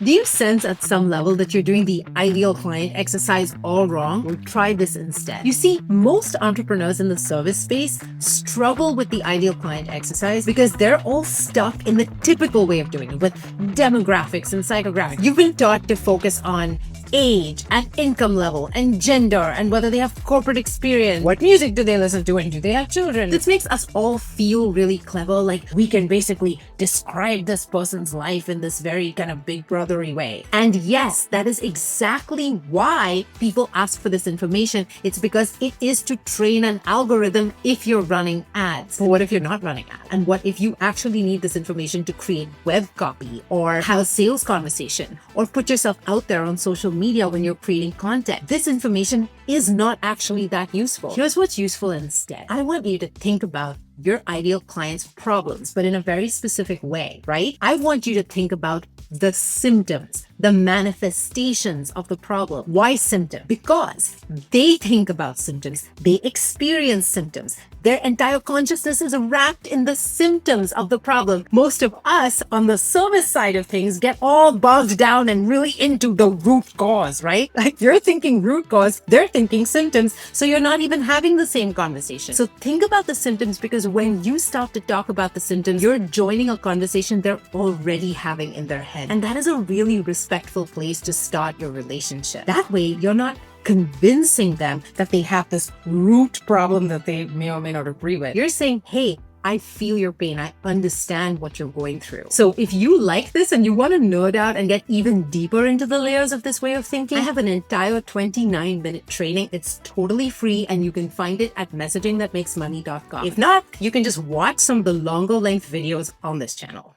Do you sense at some level that you're doing the ideal client exercise all wrong? Well, try this instead. You see, most entrepreneurs in the service space struggle with the ideal client exercise because they're all stuck in the typical way of doing it with demographics and psychographics. You've been taught to focus on age and income level and gender and whether they have corporate experience, what music do they listen to, and do they have children. This makes us all feel really clever, like we can basically describe this person's life in this very kind of big brothery way. And yes, that is exactly why people ask for this information. It's because it is to train an algorithm if you're running ads. But what if you're not running ads? And what if you actually need this information to create web copy or have a sales conversation or put yourself out there on social media when you're creating content? This information is not actually that useful. Here's what's useful instead. I want you to think about your ideal client's problems, but in a very specific way, right? I want you to think about the symptoms, the manifestations of the problem. Why symptom? Because they think about symptoms, they experience symptoms. Their entire consciousness is wrapped in the symptoms of the problem. Most of us on the service side of things get all bogged down and really into the root cause, right? Like you're thinking root cause, they're thinking symptoms, so you're not even having the same conversation. So think about the symptoms, because when you start to talk about the symptoms, you're joining a conversation they're already having in their head. And that is a really respectful place to start your relationship. That way, you're not convincing them that they have this root problem that they may or may not agree with. You're saying, hey, I feel your pain. I understand what you're going through. So if you like this and you want to nerd out and get even deeper into the layers of this way of thinking, I have an entire 29-minute training. It's totally free and you can find it at messagingthatmakesmoney.com. If not, you can just watch some of the longer length videos on this channel.